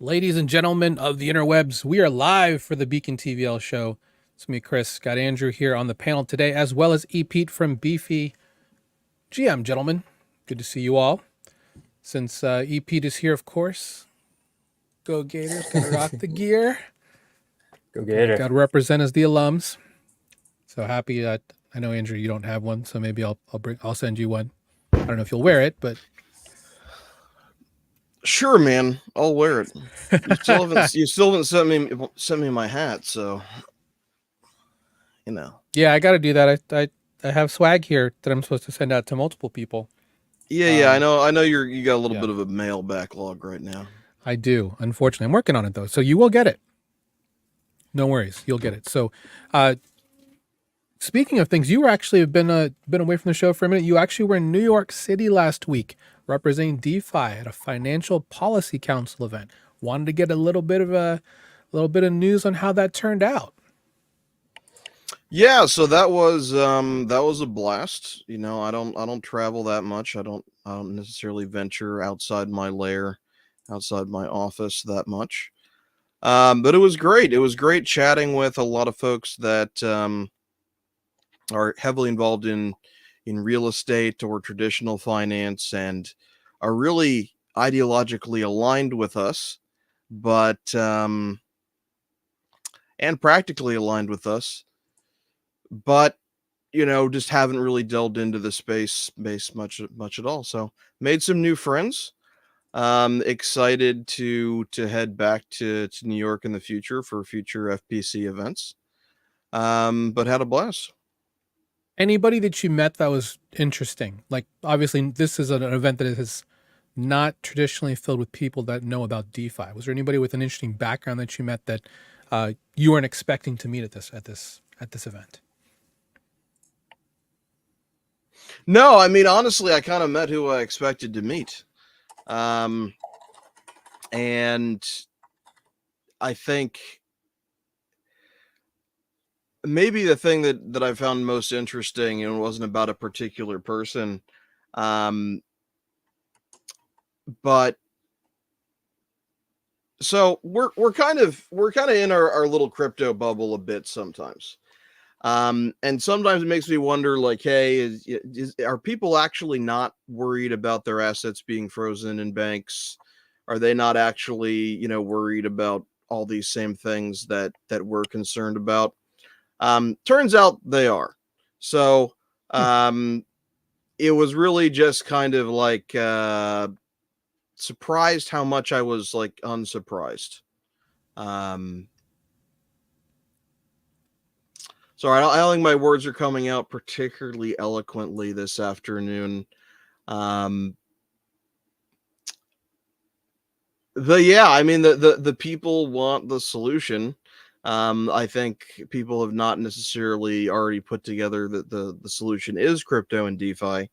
Ladies and gentlemen of the interwebs, we are live for the Beacon TVL Show. It's me, Chris. Got Andrew here on the panel today, as well as Pete from Beefy. GM, gentlemen, good to see you all. Since Pete is here, of course, go Gators, gotta rock the gear. Go Gator. Gotta represent as the alums. So happy that I know, Andrew, you don't have one, so maybe I'll send you one. I don't know if you'll wear it, but sure, man, I'll wear it. You still haven't sent me my hat, so you know. Yeah, I got to do that. I have swag here that I'm supposed to send out to multiple people. Yeah, I know. You got a little bit of a mail backlog right now. I do, unfortunately. I'm working on it though, so you will get it. No worries, you'll get it. So, speaking of things, you were actually been away from the show for a minute. You actually were in New York City last week representing DeFi at a financial policy council event. Wanted to get a little bit of news on how that turned out. Yeah, so that was a blast. You know, I don't travel that much. I don't necessarily venture outside my lair, outside my office that much. But it was great. It was great chatting with a lot of folks that are heavily involved in real estate or traditional finance and are really ideologically aligned with us, but and practically aligned with us, but you know, just haven't really delved into the space much at all. So made some new friends. Excited to head back to New York in the future for future FPC events. But had a blast. Anybody that you met that was interesting? Like, obviously, this is an event that is not traditionally filled with people that know about DeFi. Was there anybody with an interesting background that you met that you weren't expecting to meet at this event? No, I mean, honestly, I kind of met who I expected to meet. And I think maybe the thing that I found most interesting, and it wasn't about a particular person, but so we're kind of in our little crypto bubble a bit sometimes. And sometimes it makes me wonder, like, hey, are people actually not worried about their assets being frozen in banks? Are they not actually, you know, worried about all these same things that we're concerned about? Turns out they are. So it was really just kind of like surprised how much I was like unsurprised. Sorry, I don't think my words are coming out particularly eloquently this afternoon. Yeah, I mean, the people want the solution. I think people have not necessarily already put together that the solution is crypto and DeFi,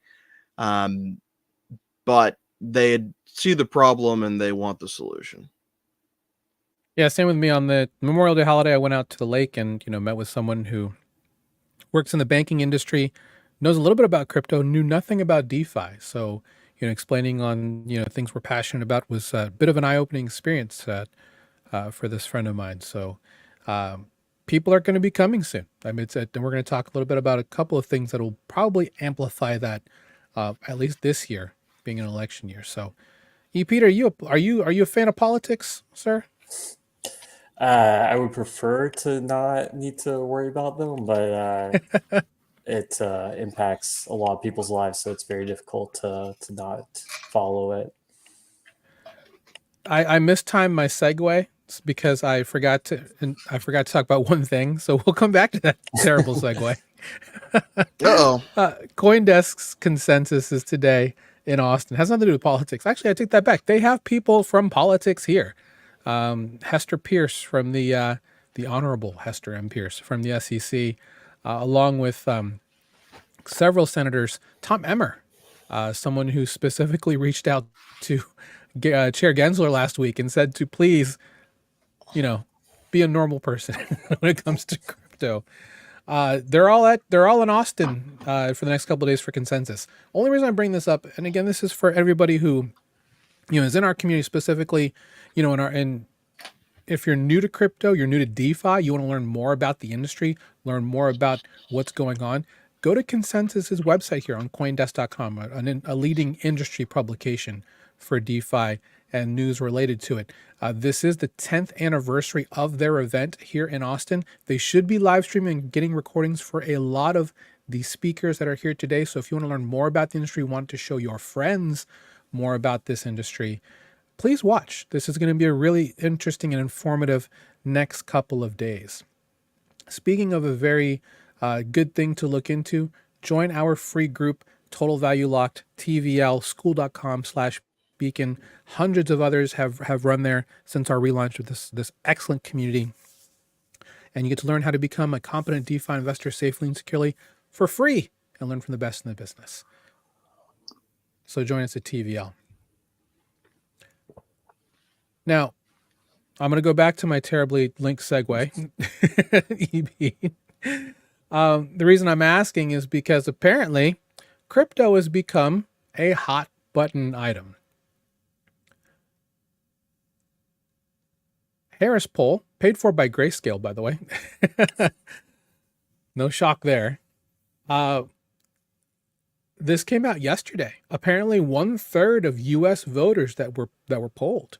but they see the problem and they want the solution. Yeah, same with me. On the Memorial Day holiday, I went out to the lake and, you know, met with someone who works in the banking industry, knows a little bit about crypto, knew nothing about DeFi. So, you know, explaining on, you know, things we're passionate about was a bit of an eye-opening experience for this friend of mine. So people are going to be coming soon. I mean, and we're going to talk a little bit about a couple of things that will probably amplify that, at least this year being an election year. So, Pete, are you a fan of politics, sir? I would prefer to not need to worry about them, but it impacts a lot of people's lives, so it's very difficult to not follow it. I mistimed my segue because I forgot to talk about one thing. So we'll come back to that terrible segue. COINDESK's consensus is today in Austin. It has nothing to do with politics. Actually, I take that back. They have people from politics here. Hester Pierce from the Honorable Hester M. Pierce from the SEC, along with several senators. Tom Emmer, someone who specifically reached out to Chair Gensler last week and said to please, you know, be a normal person when it comes to crypto. They're all in Austin for the next couple of days for consensus. Only reason I bring this up, and again, this is for everybody who is in our community specifically, and if you're new to crypto, you're new to DeFi, you want to learn more about the industry, learn more about what's going on, go to Consensus's website here on CoinDesk.com, a leading industry publication for DeFi and news related to it. This is the 10th anniversary of their event here in Austin. They should be live streaming and getting recordings for a lot of the speakers that are here today. So if you want to learn more about the industry, want to show your friends more about this industry, please watch. This is going to be a really interesting and informative next couple of days. Speaking of a very good thing to look into, join our free group, Total Value Locked, TVL, school.com/Beacon. Hundreds of others have run there since our relaunch of this excellent community. And you get to learn how to become a competent DeFi investor safely and securely for free and learn from the best in the business. So join us at TVL. Now, I'm going to go back to my terribly linked segue. EB. The reason I'm asking is because apparently crypto has become a hot button item. Harris poll, paid for by Grayscale, by the way. No shock there. This came out yesterday. Apparently 1/3 of US voters that were polled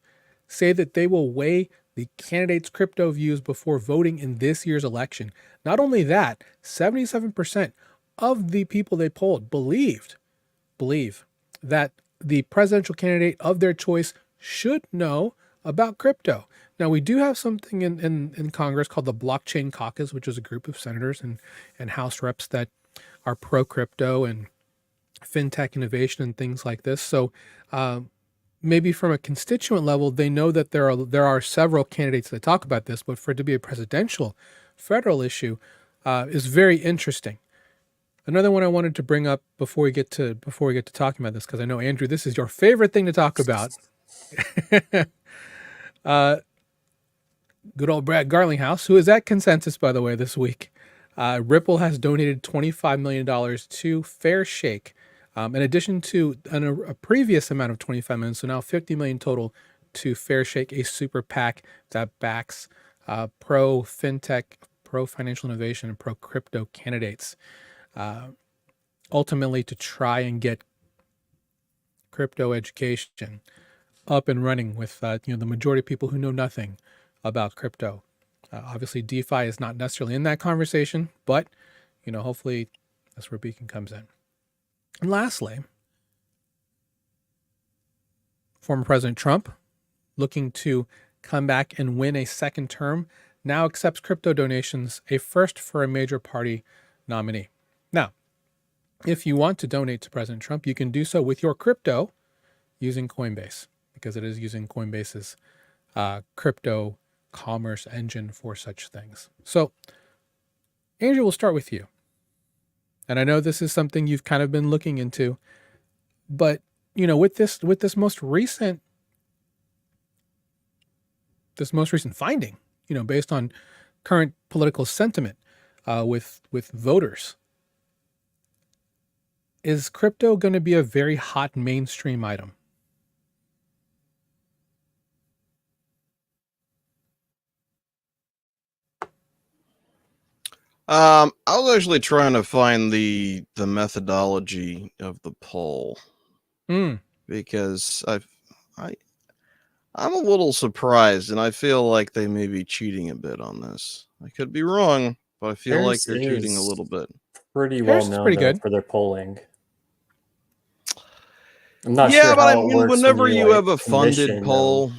say that they will weigh the candidates' crypto views before voting in this year's election. Not only that, 77% of the people they polled believe that the presidential candidate of their choice should know about crypto. Now, we do have something in Congress called the Blockchain Caucus, which is a group of senators and House reps that are pro-crypto and fintech innovation and things like this. So maybe from a constituent level, they know that there are several candidates that talk about this, but for it to be a presidential federal issue is very interesting. Another one I wanted to bring up before we get to talking about this, because I know, Andrew, this is your favorite thing to talk about. Good old Brad Garlinghouse, who is at Consensus, by the way, this week. Ripple has donated $25 million to Fair Shake, in addition to a previous amount of $25 million, so now $50 million total to Fair Shake, a super PAC that backs pro fintech, pro financial innovation, and pro crypto candidates, ultimately to try and get crypto education up and running with the majority of people who know nothing about crypto. Obviously, DeFi is not necessarily in that conversation, but hopefully that's where Beacon comes in. And lastly, former President Trump, looking to come back and win a second term, now accepts crypto donations, a first for a major party nominee. Now, if you want to donate to President Trump, you can do so with your crypto using Coinbase, because it is using Coinbase's crypto commerce engine for such things. So, Andrew, we'll start with you. And I know this is something you've kind of been looking into, but with this most recent finding, based on current political sentiment with voters, is crypto going to be a very hot mainstream item? I was actually trying to find the methodology of the poll because I'm a little surprised, and I feel like they may be cheating a bit on this. I could be wrong, but I feel like they're cheating a little bit. Pretty well known for their polling. I'm not sure but how it works whenever when you have a funded poll,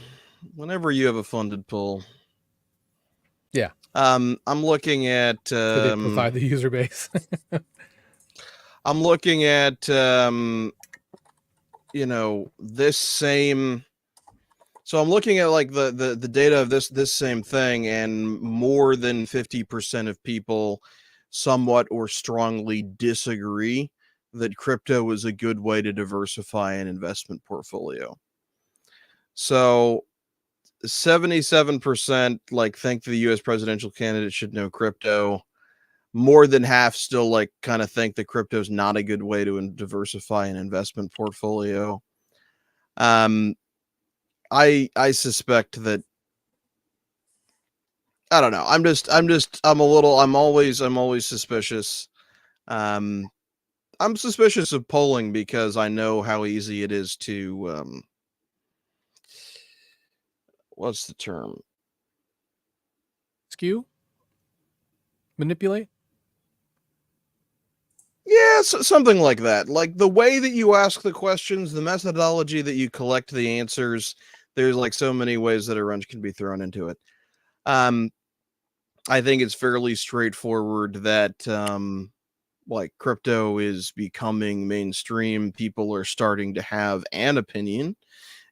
yeah. I'm looking at. So they provide the user base. I'm looking at this same. So I'm looking at like the data of this same thing, and more than 50% of people somewhat or strongly disagree that crypto is a good way to diversify an investment portfolio. So 77% think the US presidential candidate should know crypto. More than half still kind of think that crypto is not a good way to diversify an investment portfolio. I suspect that, I don't know. I'm always suspicious. I'm suspicious of polling because I know how easy it is to what's the term? Skew? Manipulate? Yeah, something like that. Like the way that you ask the questions, the methodology that you collect the answers. There's like so many ways that a wrench can be thrown into it. I think it's fairly straightforward that like crypto is becoming mainstream. People are starting to have an opinion,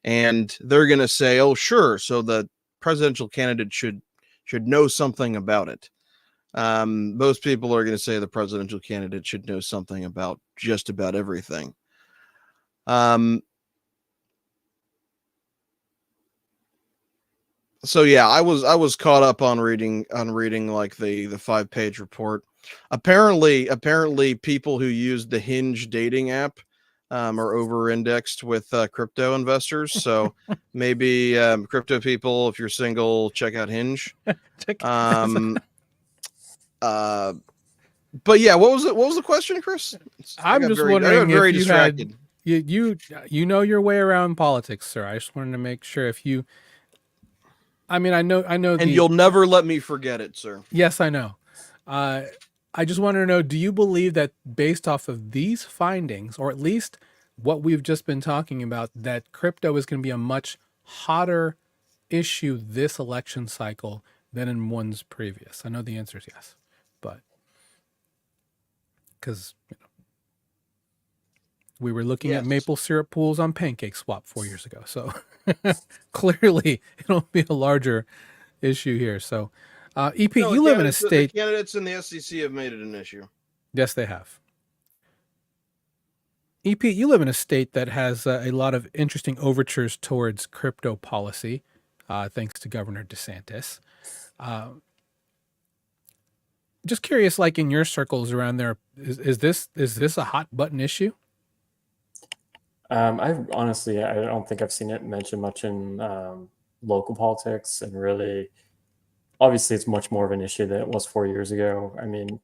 and they're going to say, "Oh, sure, so the presidential candidate should know something about it." Most people are going to say the presidential candidate should know something about just about everything. So yeah, I was caught up on reading like the 5-page report. Apparently people who use the Hinge dating app are over-indexed with crypto investors. So maybe crypto people, if you're single, check out Hinge. But yeah, what was the question, Chris? I'm just wondering if you distracted. had you know your way around politics, sir. I just wanted to make sure if you. I mean, I know. And you'll never let me forget it, sir. Yes, I know. I just wanted to know: do you believe that, based off of these findings, or at least what we've just been talking about, that crypto is going to be a much hotter issue this election cycle than in ones previous? I know the answer is yes, but because we were looking at maple syrup pools on Pancake Swap 4 years ago, so clearly it'll be a larger issue here. So, EP, No, you live in a state. The candidates in the SEC have made it an issue. Yes, they have. EP, you live in a state that has a lot of interesting overtures towards crypto policy, thanks to Governor DeSantis. Just curious, like in your circles around there, is this a hot button issue? I honestly, I don't think I've seen it mentioned much in local politics, and really, obviously, it's much more of an issue than it was 4 years ago. I mean,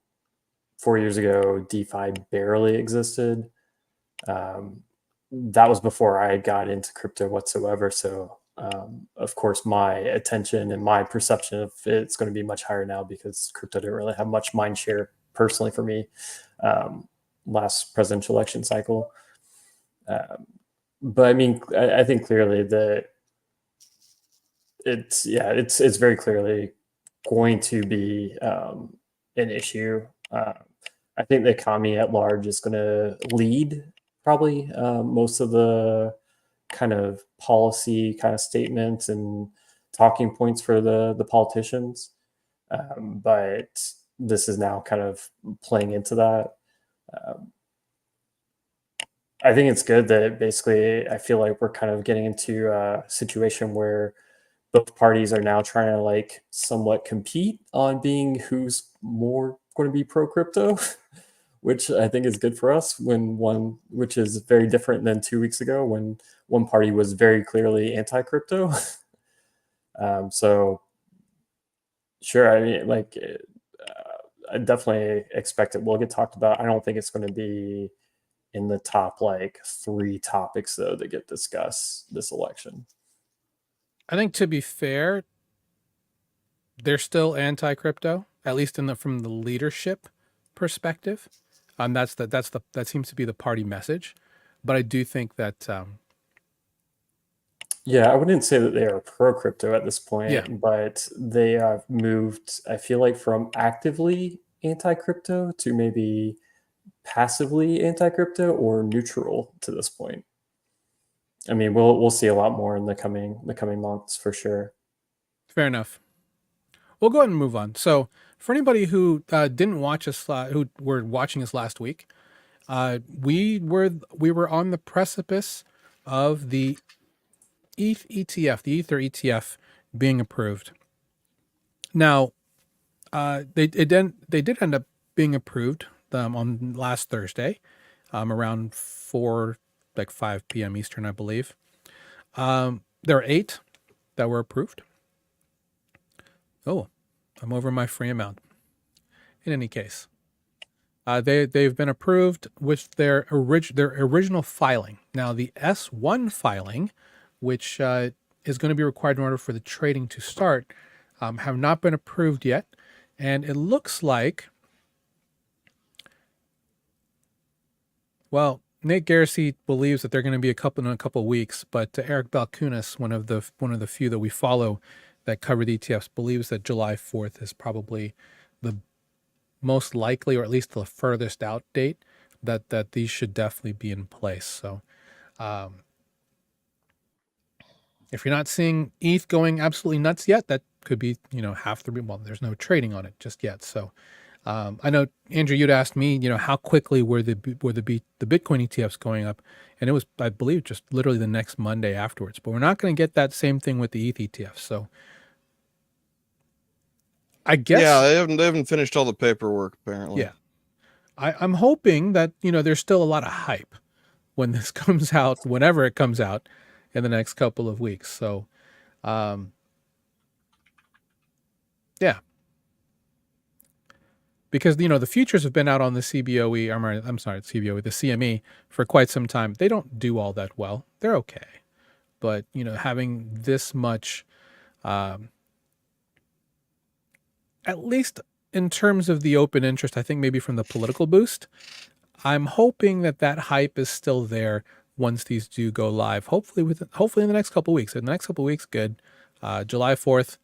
4 years ago, DeFi barely existed. That was before I got into crypto whatsoever. So, of course, my attention and my perception of it's going to be much higher now because crypto didn't really have much mind share personally for me last presidential election cycle. But I mean, I think clearly that it's very clearly going to be an issue. I think the economy at large is going to lead probably most of the kind of policy kind of statements and talking points for the politicians. But this is now kind of playing into that. I think it's good that basically I feel like we're kind of getting into a situation where both parties are now trying to like somewhat compete on being who's more going to be pro crypto, which I think is good for us which is very different than 2 weeks ago when one party was very clearly anti-crypto. So sure, I mean, like, I definitely expect it will get talked about. I don't think it's going to be in the top like 3 topics though that get discussed this election. I think, to be fair, they're still anti-crypto, at least from the leadership perspective. That seems to be the party message. But I do think that yeah, I wouldn't say that they are pro crypto at this point, Yeah. but they have moved, I feel like, from actively anti crypto to maybe passively anti crypto or neutral to this point. I mean, we'll see a lot more in the coming months for sure. Fair enough. We'll go ahead and move on. So, for anybody who didn't watch us, who were watching us last week, we were on the precipice of the ETH ETF, the Ether ETF, being approved. Now, they did end up being approved on last Thursday, around 5 p.m. Eastern, I believe. There are 8 that were approved. Oh, I'm over my free amount. In any case, they've been approved with their original filing. Now, the S1 filing, which is going to be required in order for the trading to start, have not been approved yet. And it looks like, well, Nate Garrissey believes that they're going to be in a couple of weeks, but Eric Balkunas, one of the few that we follow that cover the ETFs, believes that July 4th is probably the most likely, or at least the furthest out date that these should definitely be in place. So if you're not seeing ETH going absolutely nuts yet, that could be, half the reason. Well, there's no trading on it just yet. So I know, Andrew, you'd asked me, how quickly were the Bitcoin ETFs going up, and it was, I believe, just literally the next Monday afterwards. But we're not going to get that same thing with the ETH ETFs. So I guess, yeah, they haven't finished all the paperwork apparently. Yeah, I'm hoping that there's still a lot of hype when this comes out, whenever it comes out in the next couple of weeks. So, yeah. Because, the futures have been out on the CBOE, I'm sorry, CBOE, the CME for quite some time. They don't do all that well. They're okay. But, having this much, at least in terms of the open interest, I think maybe from the political boost, I'm hoping that hype is still there once these do go live. Hopefully in the next couple of weeks. In the next couple of weeks, good. July 4th,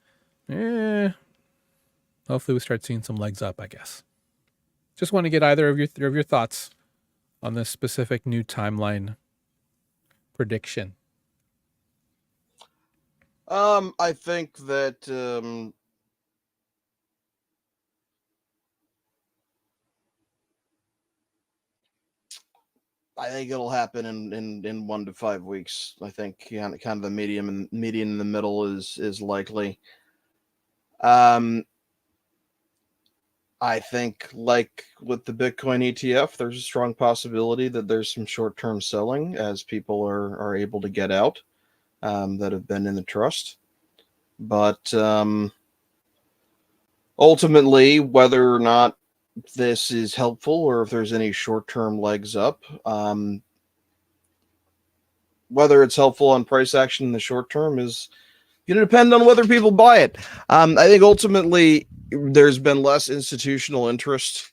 hopefully we start seeing some legs up, I guess. Just want to get either of your thoughts on this specific new timeline prediction. I think that I think it'll happen in 1 to 5 weeks. I think kind of the median in the middle is likely. I think, like with the Bitcoin ETF, there's a strong possibility that there's some short-term selling as people are able to get out that have been in the trust. But ultimately, whether or not this is helpful or if there's any short-term legs up, whether it's helpful on price action in the short term is going to depend on whether people buy it. I think ultimately there's been less institutional interest,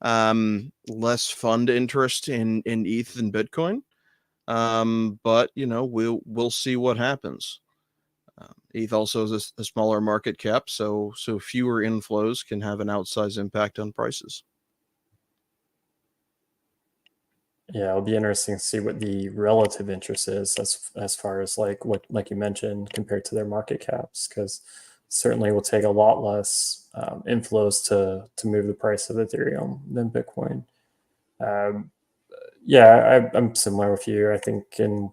less fund interest in ETH than Bitcoin. But we'll see what happens. ETH also is a smaller market cap, so fewer inflows can have an outsized impact on prices. Yeah, it'll be interesting to see what the relative interest is as far as like you mentioned compared to their market caps, because certainly will take a lot less inflows to move the price of Ethereum than Bitcoin. Yeah, I'm similar with you. I think in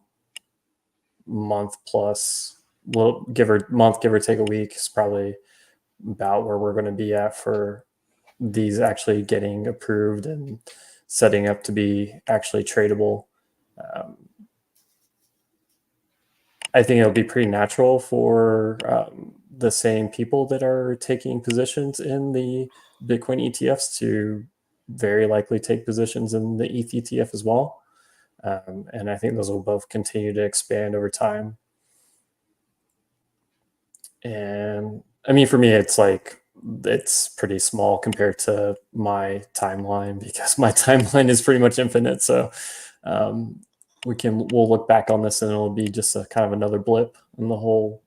month plus, give or take a week is probably about where we're going to be at for these actually getting approved and setting up to be actually tradable. I think it'll be pretty natural for the same people that are taking positions in the Bitcoin ETFs to very likely take positions in the ETH ETF as well. And I think those will both continue to expand over time. And I mean, for me, it's pretty small compared to my timeline, because my timeline is pretty much infinite. So we'll look back on this and it'll be just a kind of another blip in the whole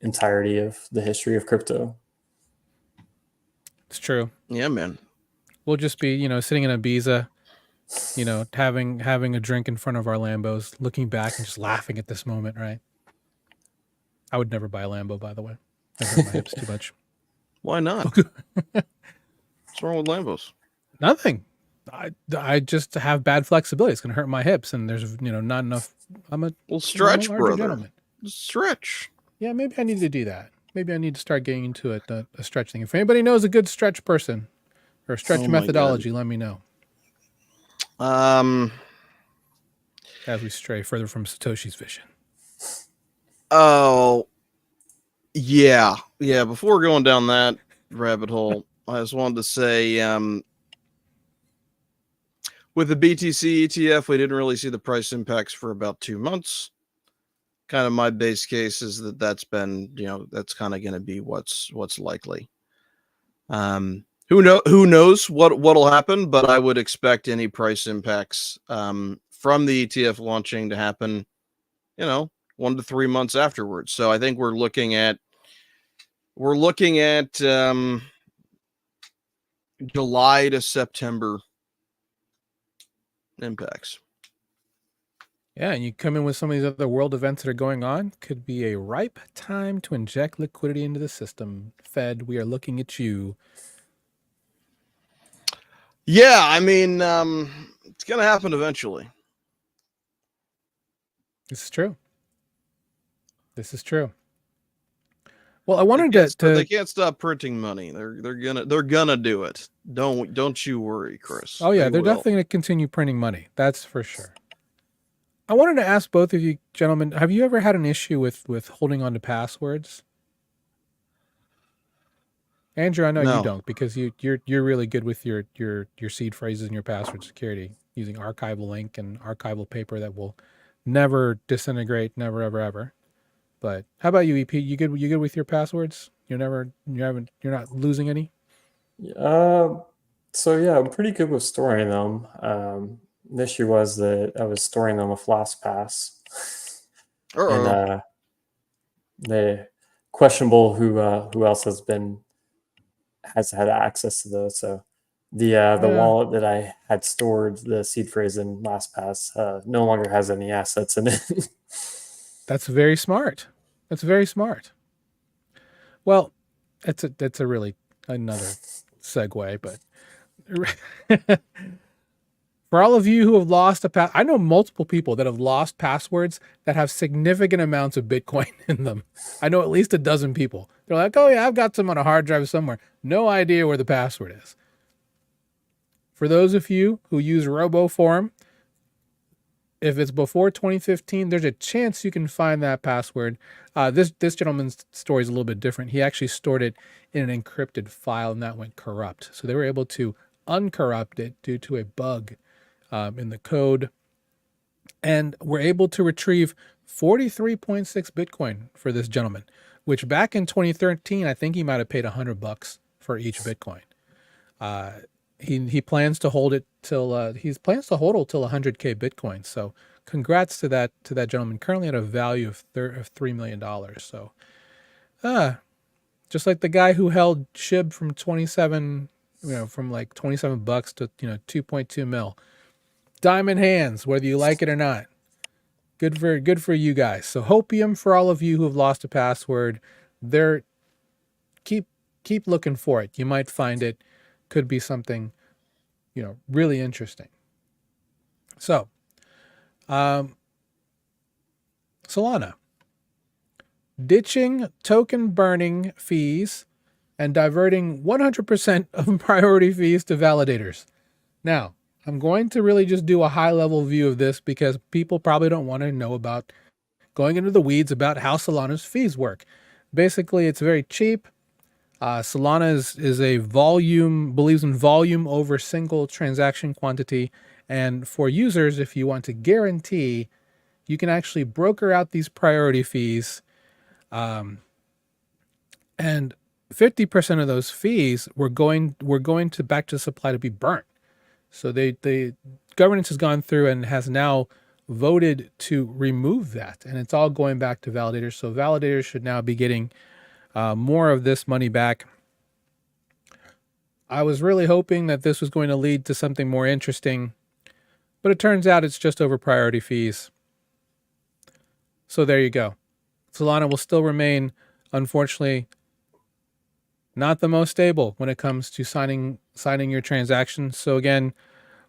entirety of the history of crypto. It's true. Yeah, man. We'll just be, sitting in Ibiza, having a drink in front of our Lambos, looking back and just laughing at this moment, right? I would never buy a Lambo, by the way. I hurt my hips too much. Why not? What's wrong with Lambos? Nothing. I just have bad flexibility. It's going to hurt my hips, and there's not enough. I'm a stretch, larger brother. Gentleman. Stretch. Yeah, maybe I need to do that. Maybe I need to start getting into it, a stretch thing. If anybody knows a good stretch person or a stretch methodology, let me know. As we stray further from Satoshi's vision. Oh, yeah. Before going down that rabbit hole, I just wanted to say, with the BTC ETF, we didn't really see the price impacts for about 2 months. Kind of my base case is that that's been, that's kind of going to be what's likely. Who knows what'll happen, but I would expect any price impacts from the ETF launching to happen, 1 to 3 months afterwards. So I think we're looking at July to September impacts. Yeah, and you come in with some of these other world events that are going on, could be a ripe time to inject liquidity into the system. Fed, we are looking at you. Yeah, I mean, it's going to happen eventually. This is true. This is true. Well, I wanted to they can't stop printing money. They're gonna do it. Don't you worry, Chris. Oh yeah, they're will. definitely going to continue printing money. That's for sure. I wanted to ask both of you gentlemen, have you ever had an issue with holding on to passwords? Andrew, I know No. you don't, because you're really good with your seed phrases and your password security, using archival ink and archival paper that will never disintegrate, never ever. But how about you, EP? You good with your passwords? You're not losing any? So yeah, I'm pretty good with storing them. The issue was that I was storing them with LastPass, and the questionable who else has had access to those. So the wallet that I had stored the seed phrase in LastPass no longer has any assets in it. That's very smart. That's very smart. Well, that's a really another segue, but for all of you who have lost I know multiple people that have lost passwords that have significant amounts of Bitcoin in them. I know at least a dozen people. They're like, oh yeah, I've got some on a hard drive somewhere. No idea where the password is. For those of you who use RoboForum, if it's before 2015, there's a chance you can find that password. This gentleman's story is a little bit different. He actually stored it in an encrypted file, and that went corrupt. So they were able to uncorrupt it due to a bug in the code, and were able to retrieve 43.6 Bitcoin for this gentleman, which back in 2013, I think he might have paid $100 for each Bitcoin. He plans to hold it till he plans to hold it till 100K Bitcoin. So congrats to that gentleman. Currently at a value of $3 million. So, just like the guy who held SHIB from 27, from like $27 to 2.2 mil. Diamond hands, whether you like it or not. Good for you guys. So hopium for all of you who have lost a password. Keep looking for it. You might find it. Could be something, really interesting. So, Solana. Ditching token burning fees and diverting 100% of priority fees to validators. Now, I'm going to really just do a high level view of this because people probably don't want to know about going into the weeds about how Solana's fees work. Basically, it's very cheap. Solana is a believes in volume over single transaction quantity. And for users, if you want to guarantee, you can actually broker out these priority fees. And 50% of those fees were going to back to the supply to be burnt. So the governance has gone through and has now voted to remove that. And it's all going back to validators. So validators should now be getting more of this money back. I was really hoping that this was going to lead to something more interesting, but it turns out it's just over priority fees. So there you go. Solana will still remain, unfortunately, not the most stable when it comes to signing your transactions. So again,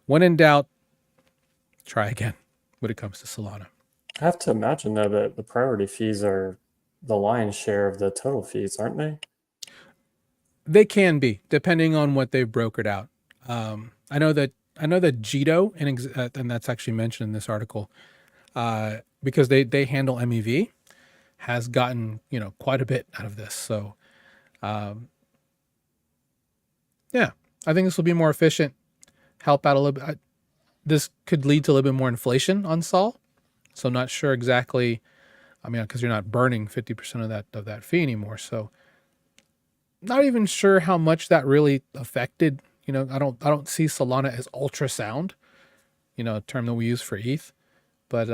when in doubt, try again when it comes to Solana. I have to imagine though that the priority fees are the lion's share of the total fees, aren't they? They can be, depending on what they've brokered out. I know that Jito, and that's actually mentioned in this article, because they handle MEV. has gotten, quite a bit out of this. So, yeah, I think this will be more efficient, help out a little bit. This could lead to a little bit more inflation on Sol. So I'm not sure exactly. I mean, because you're not burning 50% of that fee anymore. So not even sure how much that really affected. I don't see Solana as ultrasound, a term that we use for ETH. But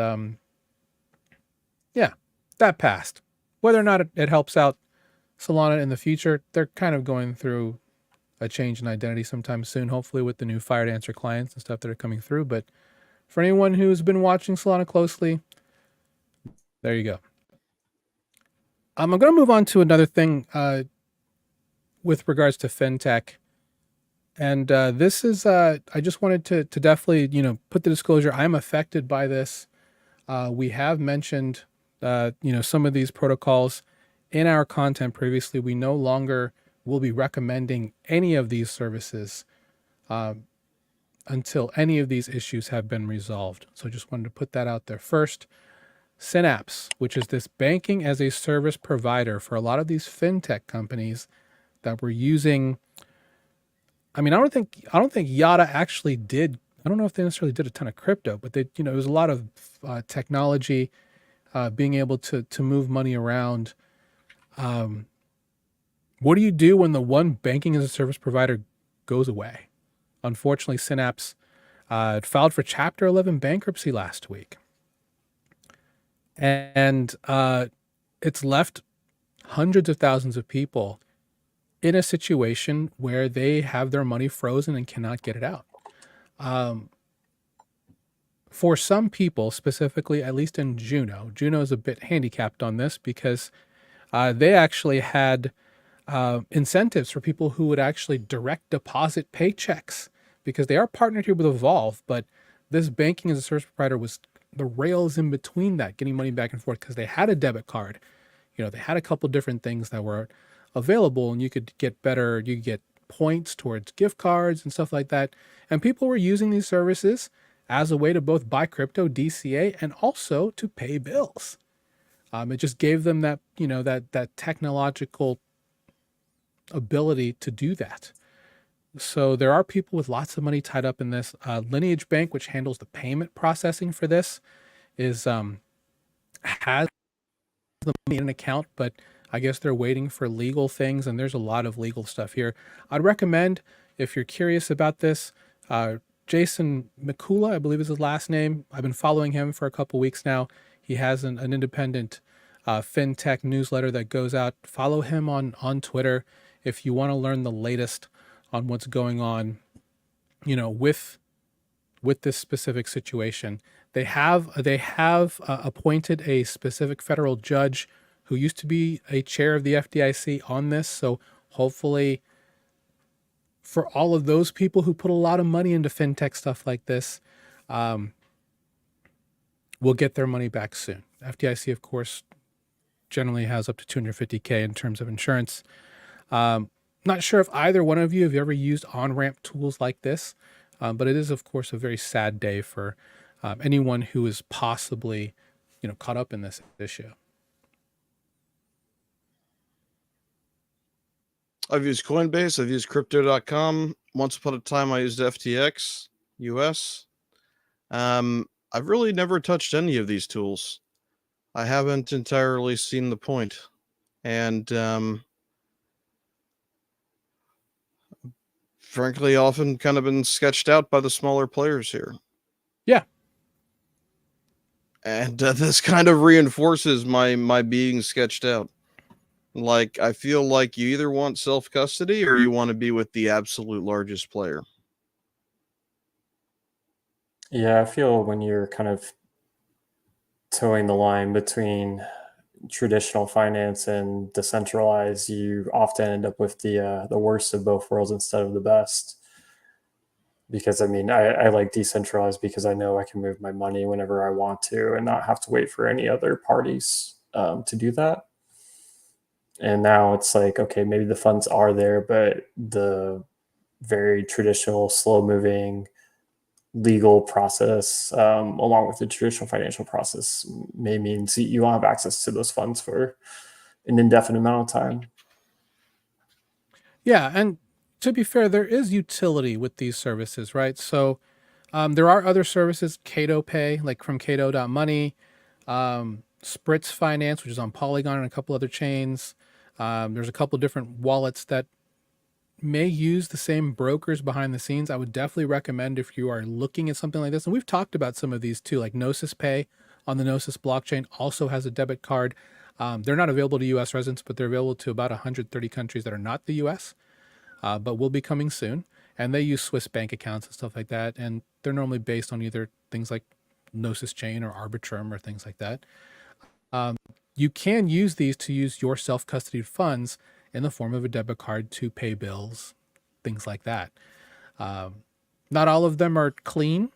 yeah, that passed. Whether or not it helps out Solana in the future, they're kind of going through a change in identity sometime soon, hopefully with the new Fired Answer clients and stuff that are coming through. But for anyone who's been watching Solana closely, there you go. I'm going to move on to another thing with regards to fintech. And this is, I just wanted to definitely, put the disclosure. I'm affected by this. We have mentioned, some of these protocols in our content previously. We no longer will be recommending any of these services until any of these issues have been resolved. So just wanted to put that out there first. Synapse, which is this banking as a service provider for a lot of these fintech companies that were using. I mean, I don't think Yada actually did. I don't know if they necessarily did a ton of crypto, but they, it was a lot of technology, being able to move money around. What do you do when the one banking as a service provider goes away? Unfortunately, Synapse filed for Chapter 11 bankruptcy last week. And it's left hundreds of thousands of people in a situation where they have their money frozen and cannot get it out. For some people, specifically, at least in Juno is a bit handicapped on this because they actually had incentives for people who would actually direct deposit paychecks because they are partnered here with Evolve, but this banking as a service provider was the rails in between that, getting money back and forth because they had a debit card. They had a couple different things that were available and you could get points towards gift cards and stuff like that. And people were using these services as a way to both buy crypto, DCA, and also to pay bills. It just gave them that, that technological ability to do that. So there are people with lots of money tied up in this. Lineage Bank, which handles the payment processing for this, has the money in an account, but I guess they're waiting for legal things, and there's a lot of legal stuff here. I'd recommend, if you're curious about this, Jason Mikula, I believe is his last name. I've been following him for a couple weeks now. He has an independent fintech newsletter that goes out. Follow him on Twitter if you want to learn the latest on what's going on, with this specific situation. They have appointed a specific federal judge who used to be a chair of the FDIC on this. So hopefully for all of those people who put a lot of money into fintech stuff like this, will get their money back soon. FDIC, of course, generally has up to $250K in terms of insurance. Not sure if either one of you have ever used on-ramp tools like this, but it is, of course, a very sad day for anyone who is possibly, caught up in this issue. I've used Coinbase. I've used Crypto.com. Once upon a time, I used FTX US. I've really never touched any of these tools. I haven't entirely seen the point. And frankly, often kind of been sketched out by the smaller players here. Yeah. And this kind of reinforces my being sketched out. Like, I feel like you either want self-custody or you want to be with the absolute largest player. Yeah, I feel when you're kind of towing the line between traditional finance and decentralized, you often end up with the worst of both worlds instead of the best. Because I mean, I like decentralized because I know I can move my money whenever I want to and not have to wait for any other parties to do that. And now it's like, okay, maybe the funds are there, but the very traditional, slow moving legal process, along with the traditional financial process, may mean you won't have access to those funds for an indefinite amount of time. Yeah, and to be fair, there is utility with these services, right? So there are other services, Cato Pay, like from Cato.money, Spritz Finance, which is on Polygon and a couple other chains. There's a couple different wallets that may use the same brokers behind the scenes. I would definitely recommend if you are looking at something like this, and we've talked about some of these too, like Gnosis Pay on the Gnosis blockchain also has a debit card. They're not available to US residents, but they're available to about 130 countries that are not the US, but will be coming soon. And they use Swiss bank accounts and stuff like that. And they're normally based on either things like Gnosis Chain or Arbitrum or things like that. You can use these to use your self-custodied funds in the form of a debit card to pay bills, things like that. Not all of them are clean.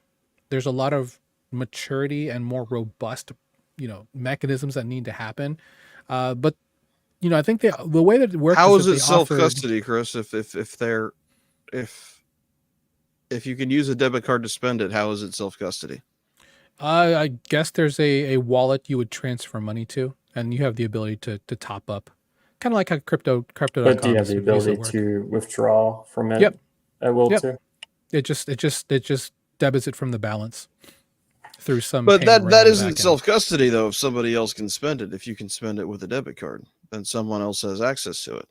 There's a lot of maturity and more robust, mechanisms that need to happen. But I think the way that it works. How is is that it self-custody, Chris? If you can use a debit card to spend it, how is it self-custody? I guess there's a wallet you would transfer money to, and you have the ability to top up, kind of like how crypto.com. But do you have the ability to withdraw from it? Yep. At will too. It just debits it from the balance through some. But that isn't self-custody though. If somebody else can spend it, if you can spend it with a debit card, then someone else has access to it.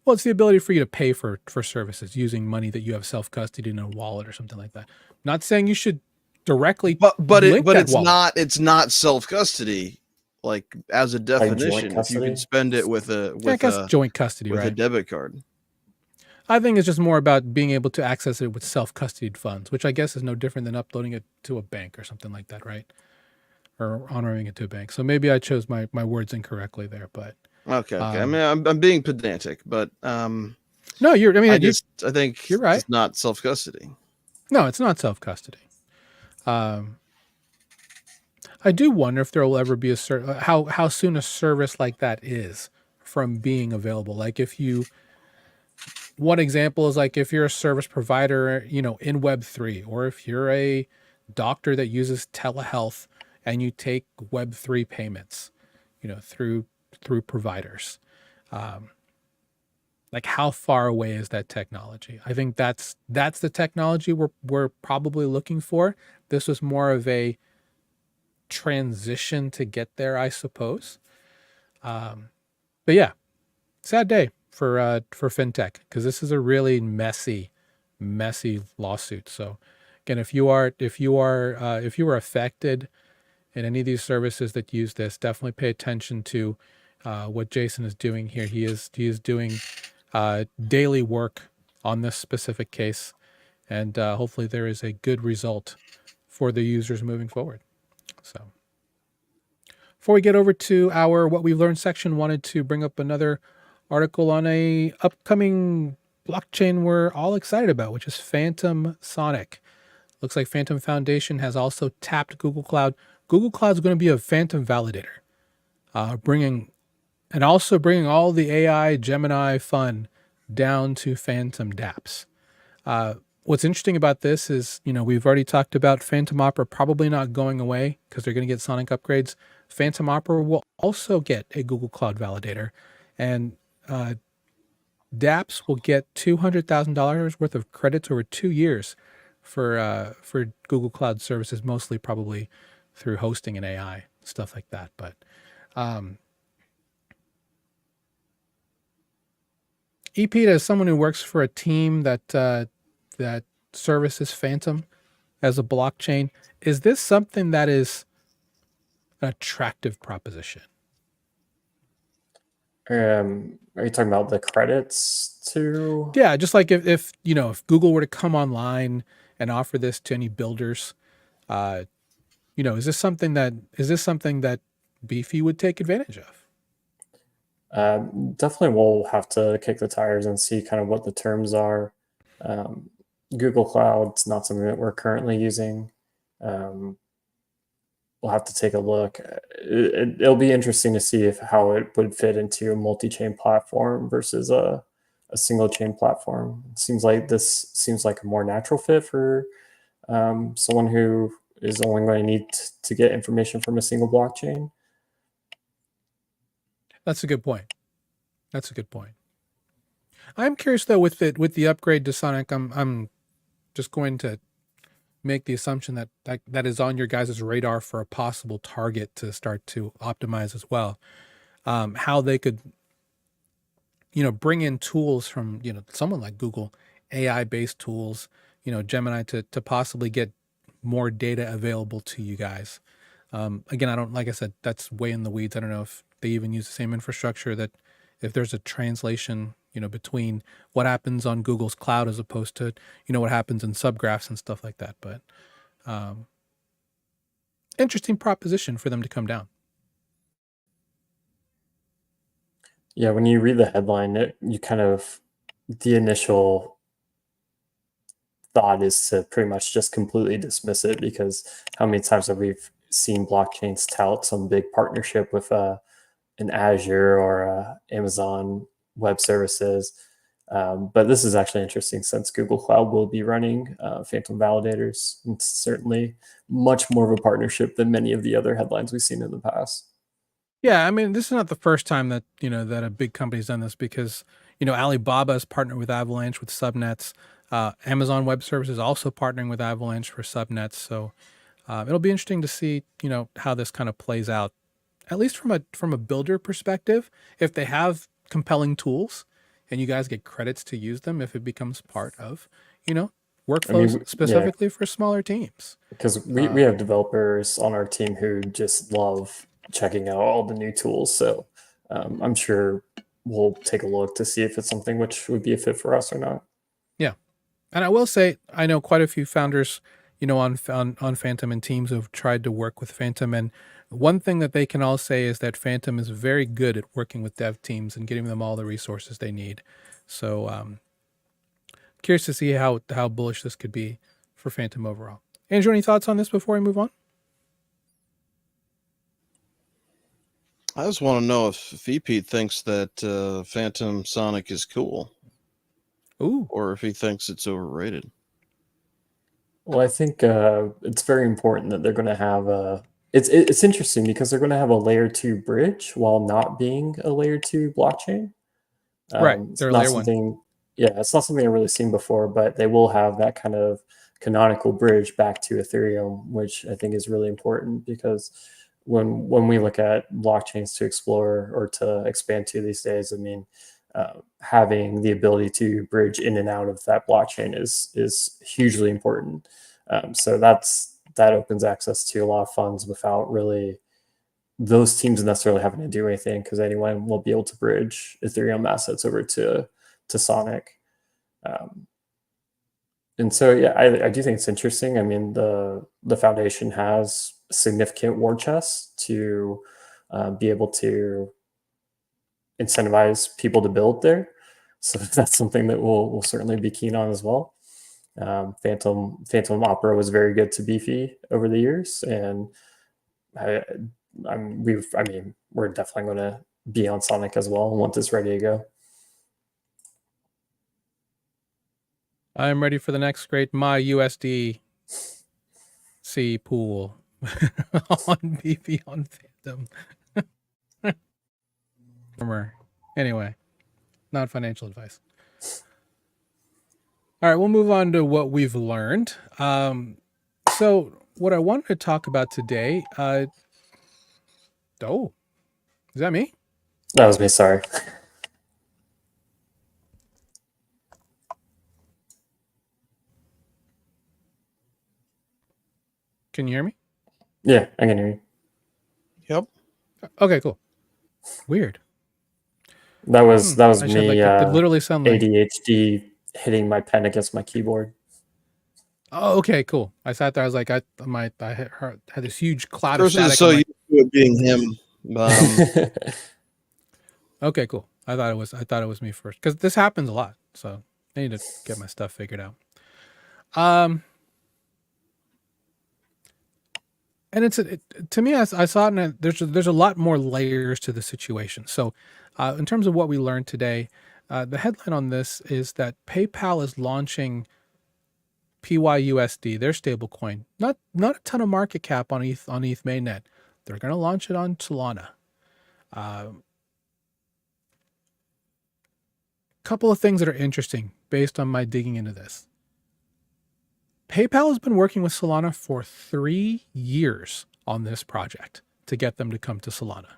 Well, it's the ability for you to pay for services using money that you have self-custody in a wallet or something like that. Not saying you should directly, but it's not self-custody, like as a definition. If you can spend it with joint custody, with right? A debit card. I think it's just more about being able to access it with self-custodied funds, which I guess is no different than uploading it to a bank or something like that, right? Or honoring it to a bank. So maybe I chose my words incorrectly there, but okay. I mean, I'm being pedantic, but no, I think you're right. It's not self-custody. No, it's not self-custody. I do wonder if there will ever be how soon a service like that is from being available. Like one example is like if you're a service provider, in Web3, or if you're a doctor that uses telehealth and you take Web3 payments, through providers. Like how far away is that technology? I think that's the technology we're probably looking for. This was more of a transition to get there, I suppose. But yeah, sad day for fintech, because this is a really messy lawsuit. So again, if you are affected in any of these services that use this, definitely pay attention to what Jason is doing here. He is doing daily work on this specific case, and hopefully there is a good result for the users moving forward. So before we get over to our what we've learned section, wanted to bring up another article on a upcoming blockchain we're all excited about, which is Fantom Sonic. Looks like Fantom Foundation has also tapped Google Cloud. Google Cloud is going to be a Fantom validator, bringing all the AI Gemini fun down to Fantom dApps. What's interesting about this is, we've already talked about Fantom Opera probably not going away because they're going to get Sonic upgrades. Fantom Opera will also get a Google Cloud validator, and dApps will get $200,000 worth of credits over 2 years for Google Cloud services, mostly probably through hosting and AI, stuff like that. But EP, as someone who works for a team that services Fantom as a blockchain, is this something that is an attractive proposition? Are you talking about the credits too? Yeah, just like if Google were to come online and offer this to any builders, is this something that Beefy would take advantage of? Definitely we'll have to kick the tires and see kind of what the terms are. Google Cloud's not something that we're currently using. We'll have to take a look. It'll be interesting to see how it would fit into a multi-chain platform versus a single chain platform. It seems like a more natural fit for someone who is only going to need to get information from a single blockchain. That's a good point. That's a good point. I'm curious though, with the upgrade to Sonic, I'm just going to make the assumption that is on your guys' radar for a possible target to start to optimize as well. How they could, bring in tools from, someone like Google, AI-based tools, Gemini to possibly get more data available to you guys. Again, like I said, that's way in the weeds. I don't know if they even use the same infrastructure, that if there's a translation, between what happens on Google's cloud as opposed to, what happens in subgraphs and stuff like that. But interesting proposition for them to come down. Yeah, when you read the headline, the initial thought is to pretty much just completely dismiss it, because how many times have we seen blockchains tout some big partnership with an Azure or Amazon Web Services? But this is actually interesting, since Google Cloud will be running Fantom validators. It's certainly much more of a partnership than many of the other headlines we've seen in the past. Yeah, I mean, this is not the first time that, that a big company's done this, because, Alibaba has partnered with Avalanche with subnets. Amazon Web Services also partnering with Avalanche for subnets. So it'll be interesting to see, how this kind of plays out, at least from a builder perspective. If they have compelling tools and you guys get credits to use them, if it becomes part of, workflows specifically for smaller teams. Because we have developers on our team who just love checking out all the new tools. So I'm sure we'll take a look to see if it's something which would be a fit for us or not. Yeah. And I will say, I know quite a few founders, on Fantom and teams who've tried to work with Fantom. And one thing that they can all say is that Fantom is very good at working with dev teams and getting them all the resources they need. So curious to see how bullish this could be for Fantom overall. Andrew, any thoughts on this before we move on? I just want to know if VP thinks that Fantom Sonic is cool. Ooh. Or if he thinks it's overrated. Well, I think it's very important that they're going to have it's interesting, because they're going to have a layer 2 bridge while not being a layer 2 blockchain. Right. They're layer 1. Yeah, it's not something I've really seen before, but they will have that kind of canonical bridge back to Ethereum, which I think is really important, because when we look at blockchains to explore or to expand to these days, I mean, having the ability to bridge in and out of that blockchain is hugely important. So that opens access to a lot of funds without really those teams necessarily having to do anything, because anyone will be able to bridge Ethereum assets over to Sonic. And so, yeah, I do think it's interesting. I mean, the foundation has significant war chests to be able to incentivize people to build there. So that's something that we'll certainly be keen on as well. Fantom Opera was very good to Beefy over the years, and we're definitely going to be on Sonic as well once it's ready to go. I'm ready for the next great MyUSD C pool on Beefy on Fantom. Anyway, not financial advice. All right, we'll move on to what we've learned. So what I wanted to talk about today, is that me? That was me, sorry. Can you hear me? Yeah, I can hear you. Yep. Okay, cool. Weird. That was me. It literally sound like ADHD hitting my pen against my keyboard. Oh, okay, cool. I sat there. I was like, I had this huge cloud of Versus static. so used to it being him. Okay, cool. I thought it was me first, because this happens a lot. So I need to get my stuff figured out. And to me, I saw it, and there's a lot more layers to the situation. So in terms of what we learned today, the headline on this is that PayPal is launching PYUSD, their stablecoin, not a ton of market cap on ETH mainnet. They're going to launch it on Solana. Couple of things that are interesting based on my digging into this. PayPal has been working with Solana for 3 years on this project to get them to come to Solana.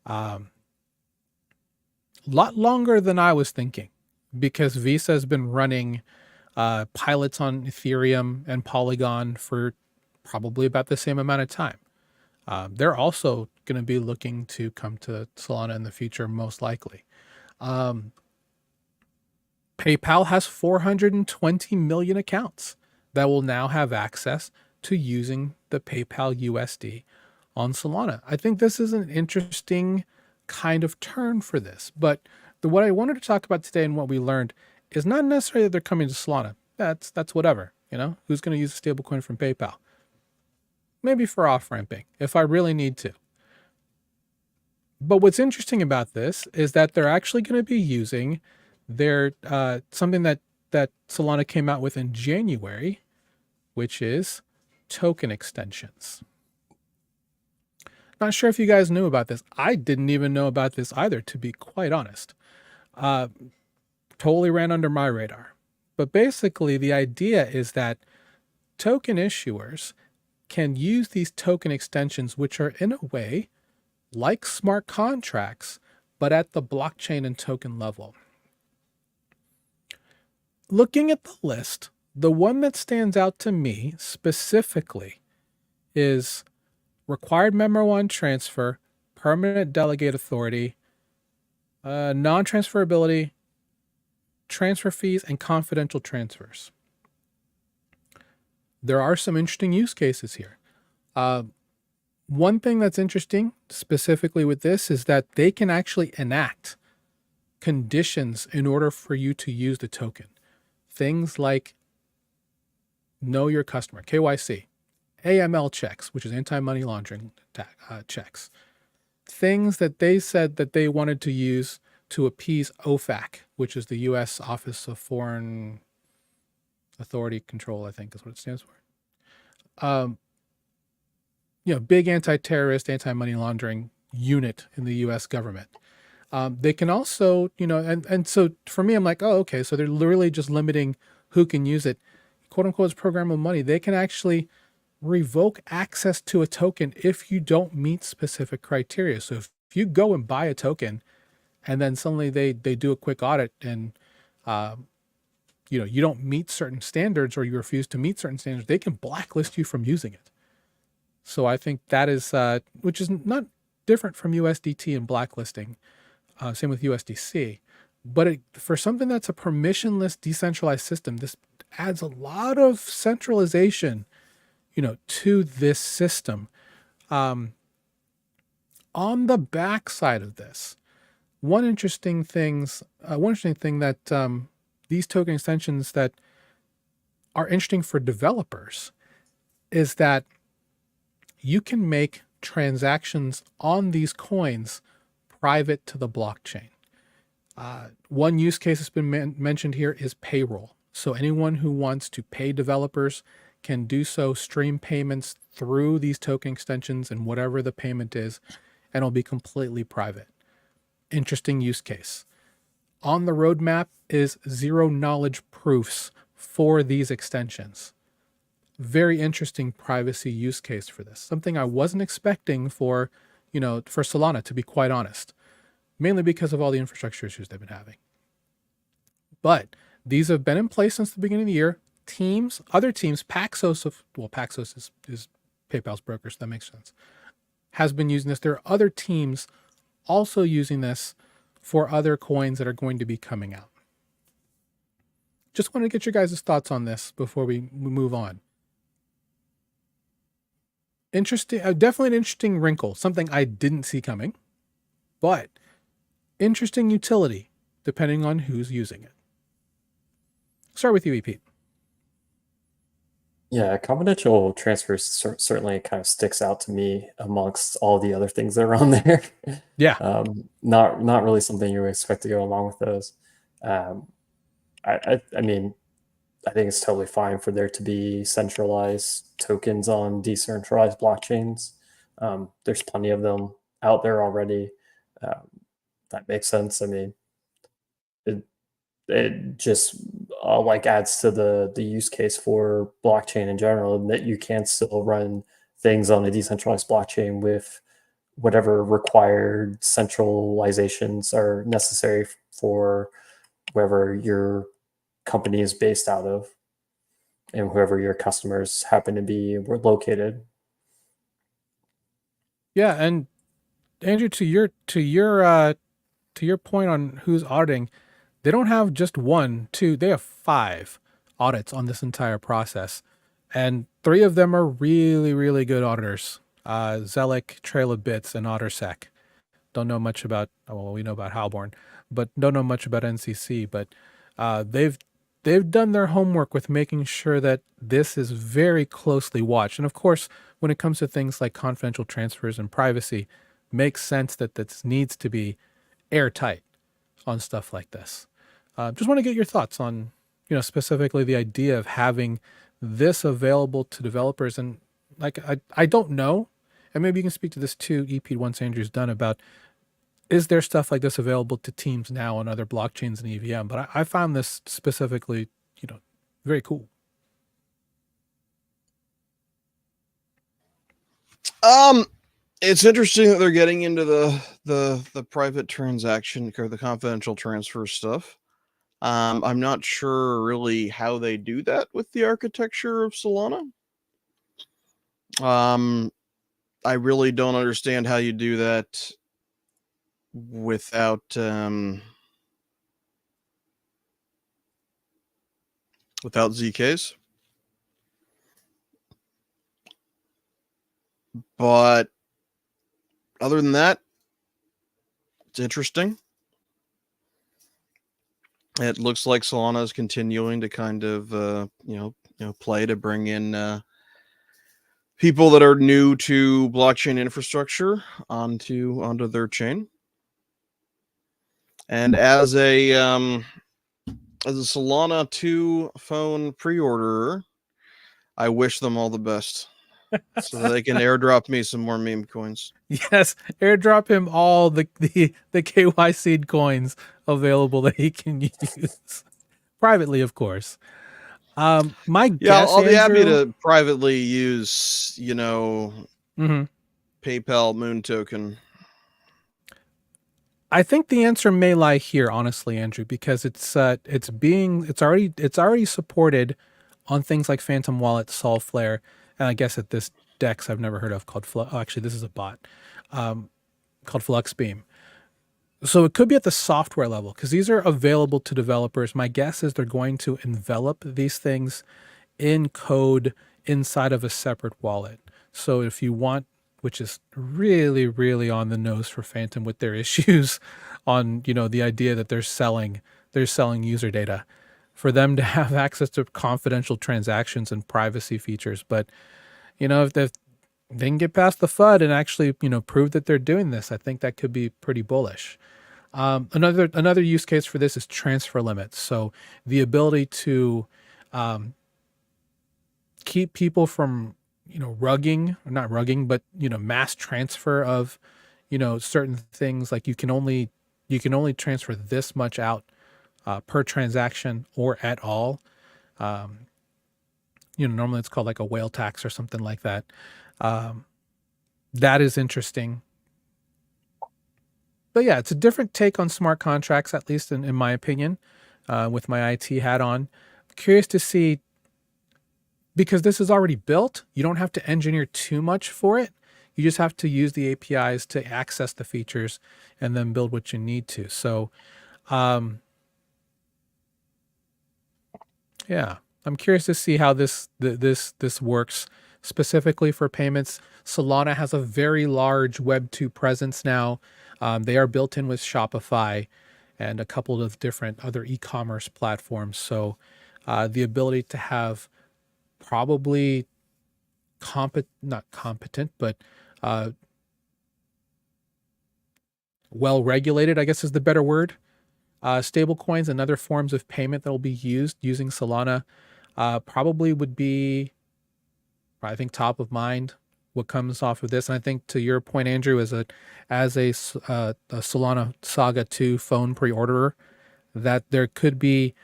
A lot longer than I was thinking, because Visa has been running pilots on Ethereum and Polygon for probably about the same amount of time. They're also going to be looking to come to Solana in the future, most likely. PayPal has 420 million accounts that will now have access to using the PayPal USD on Solana. I think this is an interesting kind of turn for this, but what I wanted to talk about today and what we learned is not necessarily that they're coming to Solana. That's whatever, who's going to use a stablecoin from PayPal? Maybe for off-ramping, if I really need to. But what's interesting about this is that they're actually going to be using their something that Solana came out with in January, which is token extensions. Not sure if you guys knew about this. I didn't even know about this either, to be quite honest. Totally ran under my radar. But basically, the idea is that token issuers can use these token extensions, which are in a way like smart contracts, but at the blockchain and token level. Looking at the list, the one that stands out to me specifically is required memo on transfer, permanent delegate authority, non-transferability, transfer fees, and confidential transfers. There are some interesting use cases here. One thing that's interesting specifically with this is that they can actually enact conditions in order for you to use the token. Things like know your customer, KYC, AML checks, which is anti-money laundering checks. Things that they said that they wanted to use to appease OFAC, which is the U.S. Office of Foreign Authority Control, I think is what it stands for. Big anti-terrorist, anti-money laundering unit in the U.S. government. They can also, and so for me, I'm like, oh, okay, so they're literally just limiting who can use it. Quote unquote, it's programmable money. They can actually revoke access to a token if you don't meet specific criteria. So if you go and buy a token and then suddenly they do a quick audit and, you don't meet certain standards or you refuse to meet certain standards, they can blacklist you from using it. So I think that is, which is not different from USDT and blacklisting. Same with USDC. But for something that's a permissionless, decentralized system, this adds a lot of centralization, to this system. On the back side of this, one interesting thing that these token extensions that are interesting for developers is that you can make transactions on these coins private to the blockchain. One use case that's been mentioned here is payroll. So anyone who wants to pay developers can do so, stream payments through these token extensions and whatever the payment is, and it'll be completely private. Interesting use case. On the roadmap is zero knowledge proofs for these extensions. Very interesting privacy use case for this. Something I wasn't expecting for Solana, to be quite honest, mainly because of all the infrastructure issues they've been having. But these have been in place since the beginning of the year. Other teams, Paxos is PayPal's broker, so that makes sense, has been using this. There are other teams also using this for other coins that are going to be coming out. Just want to get your guys' thoughts on this before we move on. Interesting, definitely an interesting wrinkle, something I didn't see coming, but interesting utility depending on who's using it. Start with you, EP. Yeah, confidential transfers certainly kind of sticks out to me amongst all the other things that are on there. Yeah. Not really something you would expect to go along with those. I mean, I think it's totally fine for there to be centralized tokens on decentralized blockchains. There's plenty of them out there already. That makes sense. I mean, it just like adds to the use case for blockchain in general, and that you can still run things on a decentralized blockchain with whatever required centralizations are necessary for wherever your company is based out of and whoever your customers happen to be were located. Yeah, and Andrew, to your point on who's auditing, they don't have just one, two, they have 5 audits on this entire process. And 3 of them are really, really good auditors. Zelic, Trail of Bits, and OtterSec. Don't know much about, well, we know about Halborn, but don't know much about NCC. But they've done their homework with making sure that this is very closely watched. And of course, when it comes to things like confidential transfers and privacy, makes sense that this needs to be airtight on stuff like this. Just want to get your thoughts on, specifically the idea of having this available to developers. And like, I don't know, and maybe you can speak to this too, EP, once Andrew's done, about is there stuff like this available to teams now on other blockchains and EVM? But I found this specifically, very cool. It's interesting that they're getting into the private transaction or the confidential transfer stuff. I'm not sure really how they do that with the architecture of Solana. I really don't understand how you do that without ZKs. But other than that, it's interesting. It looks like Solana is continuing to kind of play to bring in people that are new to blockchain infrastructure onto their chain. And as a Solana 2 phone pre-orderer, I wish them all the best so they can airdrop me some more meme coins. Yes, airdrop him all the KY seed coins available that he can use privately, of course. My guess, I'll be happy Andrew, to privately use, mm-hmm. PayPal Moon token. I think the answer may lie here, honestly, Andrew, because it's already supported on things like Fantom Wallet, Solflare, and I guess at this DEX I've never heard of called actually this is a bot called Fluxbeam. So it could be at the software level because these are available to developers. My guess is they're going to envelop these things in code inside of a separate wallet. So if you want, which is really, really on the nose for Fantom with their issues on, the idea that they're selling user data, for them to have access to confidential transactions and privacy features. But, if they can get past the FUD and actually, prove that they're doing this, I think that could be pretty bullish. Another use case for this is transfer limits. So the ability to keep people from, not rugging, but, mass transfer of, certain things. Like you can only transfer this much out per transaction or at all. Normally it's called like a whale tax or something like that. That is interesting. But yeah, it's a different take on smart contracts, at least in my opinion, with my IT hat on. I'm curious to see, because this is already built, you don't have to engineer too much for it. You just have to use the APIs to access the features and then build what you need to. So, yeah, I'm curious to see how this works specifically for payments. Solana has a very large Web 2 presence now. They are built in with Shopify and a couple of different other e-commerce platforms. So the ability to have probably not competent, but well-regulated, I guess is the better word, stable coins and other forms of payment that will be used using Solana probably would be, I think, top of mind what comes off of this. And I think, to your point, Andrew, as a Solana Saga 2 phone pre-orderer, that there could be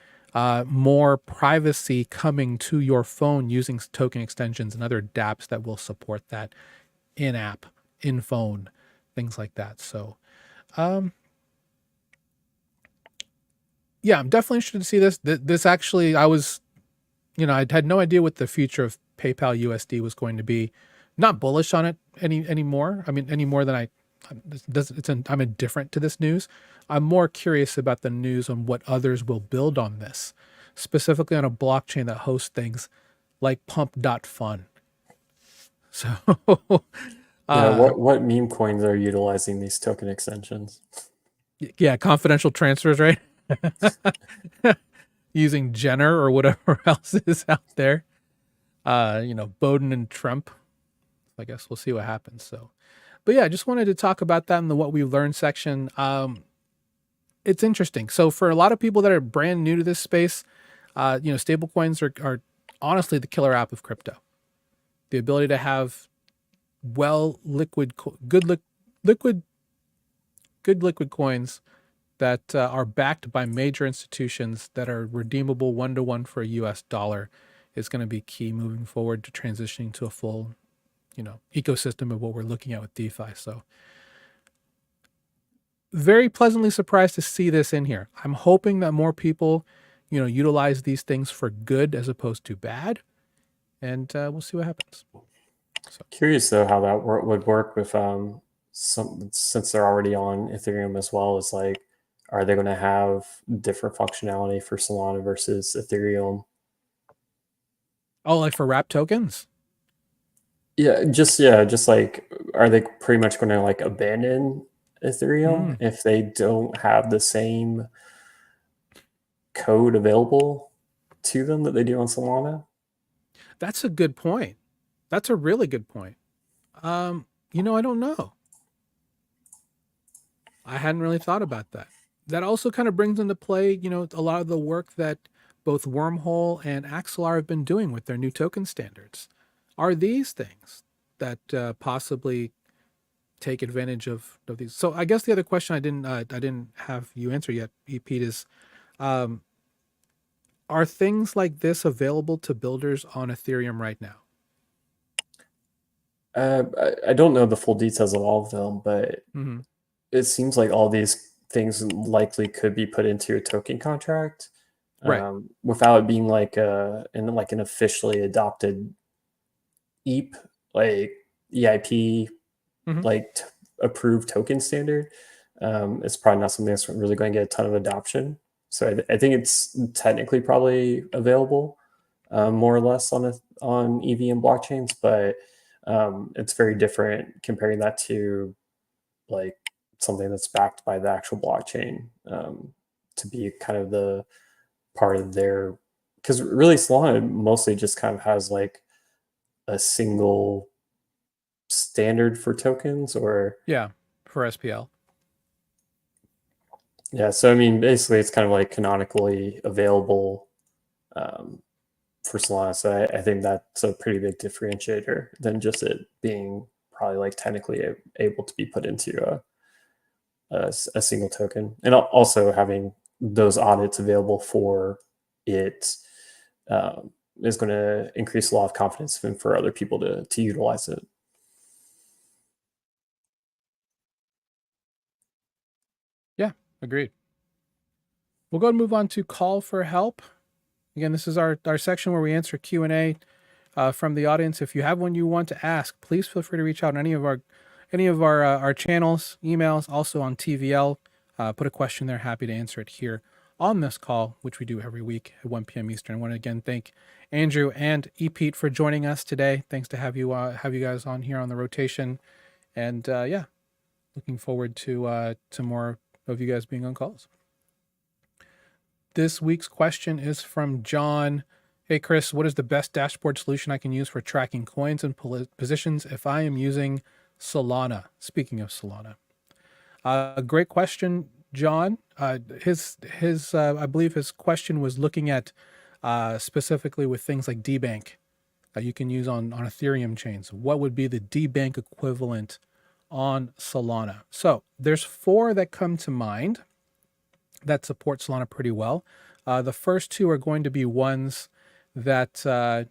more privacy coming to your phone using token extensions and other dApps that will support that in-app, in-phone, things like that. So, yeah, I'm definitely interested to see this. This actually, I was, I had no idea what the future of PayPal USD was going to be. Not bullish on it anymore. I mean, any more than I'm indifferent to this news. I'm more curious about the news on what others will build on this, specifically on a blockchain that hosts things like pump.fun. So, Yeah, what meme coins are utilizing these token extensions? yeah, confidential transfers, right? Using Jenner or whatever else is out there. Bowden and Trump. I guess we'll see what happens. So, but yeah, I just wanted to talk about that in the what we've learned section. It's interesting. So for a lot of people that are brand new to this space, stable coins are honestly the killer app of crypto. The ability to have good liquid coins that are backed by major institutions that are redeemable 1-to-1 for a US dollar is going to be key moving forward to transitioning to a full ecosystem of what we're looking at with DeFi. So very pleasantly surprised to see this in here. I'm hoping that more people, utilize these things for good as opposed to bad. And we'll see what happens. So. Curious though how that would work with since they're already on Ethereum as well. Is like, are they going to have different functionality for Solana versus Ethereum? Oh, like for wrap tokens? Yeah, just like, are they pretty much going to like abandon Ethereum if they don't have the same code available to them that they do on Solana? That's a good point. That's a really good point. I don't know. I hadn't really thought about that. That also kind of brings into play, a lot of the work that both Wormhole and Axelar have been doing with their new token standards. Are these things that possibly take advantage of these? So I guess the other question I didn't have you answer yet, Pete, is are things like this available to builders on Ethereum right now? I don't know the full details of all of them, but it seems like all these things likely could be put into a token contract, right? Without it being like an officially adopted EAP, like EIP, like approved token standard. It's probably not something that's really going to get a ton of adoption. So I think it's technically probably available, more or less on EVM blockchains, but it's very different comparing that to like something that's backed by the actual blockchain, to be kind of the part of their, because really Solana mostly just kind of has like a single standard for tokens, or for SPL. Yeah, so I mean, basically, it's kind of like canonically available for Solana. So I think that's a pretty big differentiator than just it being probably like technically able to be put into a single token, and also having those audits available for it is going to increase a lot of confidence for other people to utilize it. Yeah, agreed. We'll go and move on to call for help. Again, this is our section where we answer Q&A from the audience. If you have one you want to ask, please feel free to reach out on any of our channels, emails, also on TVL. Put a question there. Happy to answer it here on this call, which we do every week at 1 p.m. Eastern. I want to again thank Andrew and Pete for joining us today. Thanks to have you guys on here on the rotation, and looking forward to more of you guys being on calls. This week's question is from John. Hey, Chris, what is the best dashboard solution I can use for tracking coins and positions if I am using Solana? Speaking of Solana, great question, John. I believe his question was looking at specifically with things like DBank that you can use on Ethereum chains. What would be the DBank equivalent on Solana? So there's 4 that come to mind that support Solana pretty well. The first 2 are going to be ones that that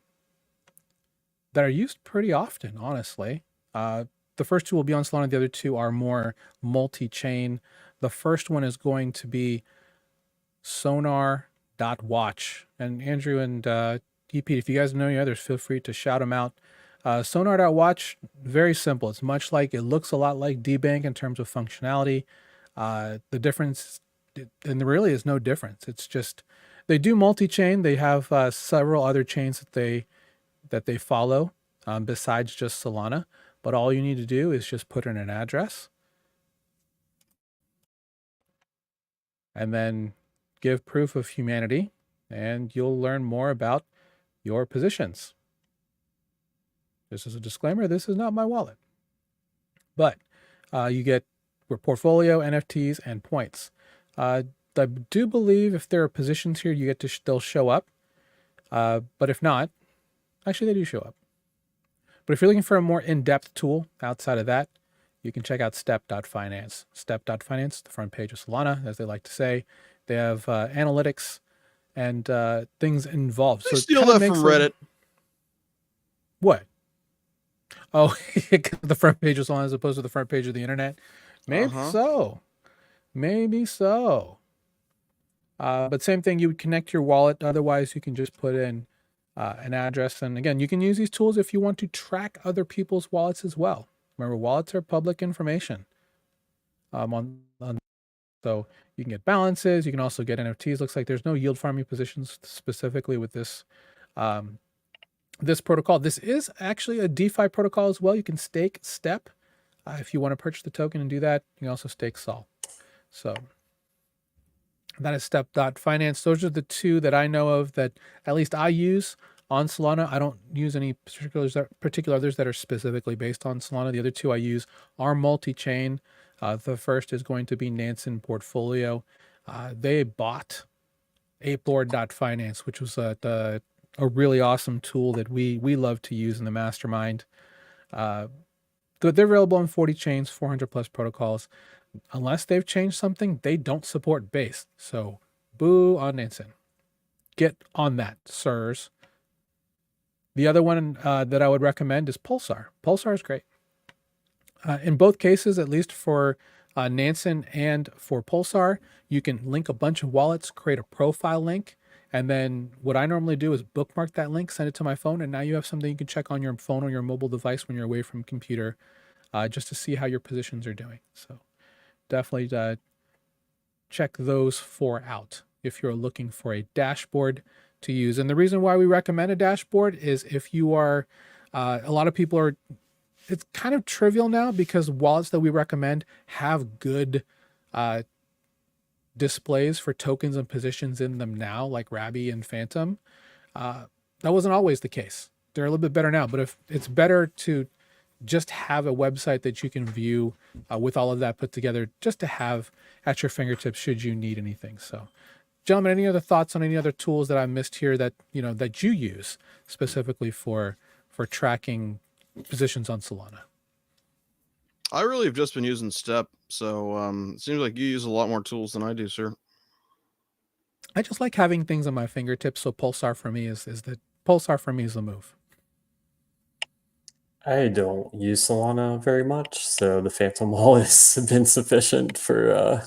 are used pretty often, honestly. The first 2 will be on Solana. The other 2 are more multi-chain. The first one is going to be Sonar.watch. And Andrew and EP, if you guys know any others, feel free to shout them out. Sonar.watch, very simple. It's much like, it looks a lot like DBank in terms of functionality. The difference, and there really is no difference. It's just, they do multi-chain. They have several other chains that they follow besides just Solana. But all you need to do is just put in an address and then give proof of humanity, and you'll learn more about your positions. This is a disclaimer. This is not my wallet. But you get your portfolio, NFTs, and points. I do believe if there are positions here, you get to they'll show up. But if not, actually they do show up. But if you're looking for a more in-depth tool outside of that, you can check out step.finance. Step.finance, the front page of Solana, as they like to say. They have analytics and things involved. They so steal that from Reddit. What? Oh, the front page of Solana as opposed to the front page of the internet? Maybe so. Maybe so. But same thing, you would connect your wallet. Otherwise, you can just put in an address. And again, you can use these tools if you want to track other people's wallets as well. Remember, wallets are public information. So you can get balances. You can also get NFTs. Looks like there's no yield farming positions specifically with this this protocol. This is actually a DeFi protocol as well. You can stake STEP if you want to purchase the token and do that. You can also stake SOL. So that is step.finance. Those are the 2 that I know of that at least I use on Solana. I don't use any particular others that are specifically based on Solana. The other 2 I use are multi-chain. The first is going to be Nansen Portfolio. They bought apeboard.finance, which was a really awesome tool that we love to use in the mastermind. They're available on 40 chains, 400 plus protocols. Unless they've changed something, they don't support Base. So boo on Nansen. Get on that, sirs. The other one that I would recommend is Pulsar. Pulsar is great. In both cases, at least for Nansen and for Pulsar, you can link a bunch of wallets, create a profile link, and then what I normally do is bookmark that link, send it to my phone, and now you have something you can check on your phone or your mobile device when you're away from computer, just to see how your positions are doing. So definitely check those 4 out if you're looking for a dashboard to use. And the reason why we recommend a dashboard is if you are, a lot of people are, it's kind of trivial now because wallets that we recommend have good displays for tokens and positions in them now, like Rabby and Fantom. That wasn't always the case. They're a little bit better now, but if it's better to just have a website that you can view with all of that put together, just to have at your fingertips should you need anything. So gentlemen, any other thoughts on any other tools that I missed here that that you use specifically for tracking positions on Solana? I really have just been using Step, so it seems like you use a lot more tools than I do, sir. I just like having things on my fingertips, so Pulsar for me is the move. I don't use Solana very much, so the Fantom wallet has been sufficient for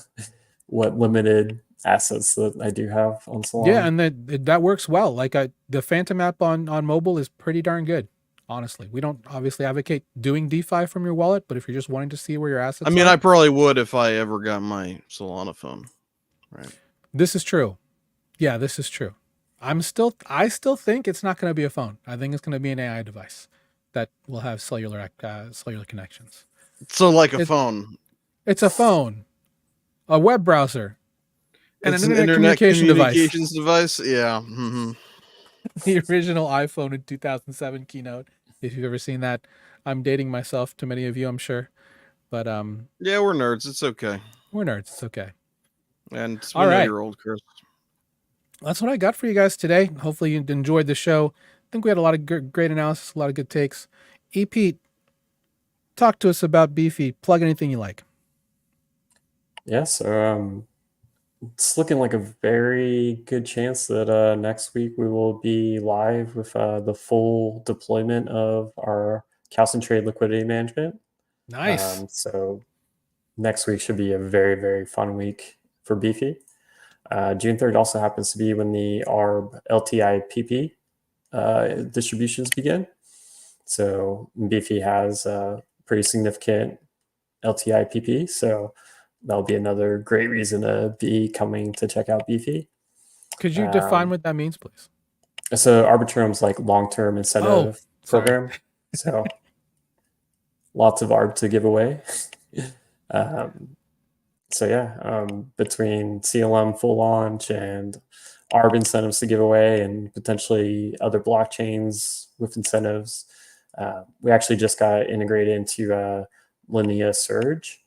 what limited assets that I do have on Solana. Yeah, and that works well. Like the Fantom app on mobile is pretty darn good. Honestly, we don't obviously advocate doing DeFi from your wallet, but if you're just wanting to see where your assets are. I probably would if I ever got my Solana phone. Right. This is true. Yeah, this is true. I still think it's not going to be a phone. I think it's going to be an AI device that will have cellular connections. So like a phone. It's a phone, a web browser, and it's an internet communications device. Yeah. Mm-hmm. The original iPhone in 2007 keynote. If you've ever seen that, I'm dating myself to many of you, I'm sure. But yeah, we're nerds. It's okay. We're nerds. It's okay. And it's all right. You're old, Chris. That's what I got for you guys today. Hopefully you enjoyed the show. I think we had a lot of great analysis, a lot of good takes. Pete, talk to us about Beefy. Plug anything you like. Yeah, so it's looking like a very good chance that next week we will be live with the full deployment of our calcium trade liquidity management. Nice. So next week should be a very, very fun week for Beefy. June 3rd also happens to be when the ARB LTI PP distributions begin. So Beefy has a pretty significant LTI PP, so that'll be another great reason to be coming to check out Beefy. Could you define what that means, please? So Arbitrum's like long-term incentive program. So lots of ARB to give away. So yeah, between CLM full launch and ARB incentives to give away and potentially other blockchains with incentives, we actually just got integrated into Linea Surge.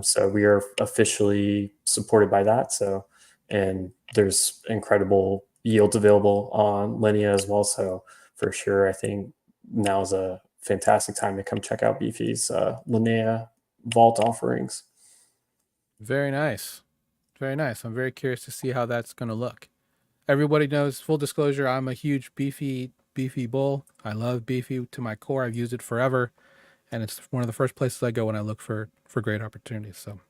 So we are officially supported by that. So, and there's incredible yields available on Linea as well. So for sure, I think now is a fantastic time to come check out Beefy's Linea vault offerings. Very nice. Very nice. I'm very curious to see how that's going to look. Everybody knows, full disclosure, I'm a huge Beefy bull. I love Beefy to my core. I've used it forever. And it's one of the first places I go when I look for great opportunities. So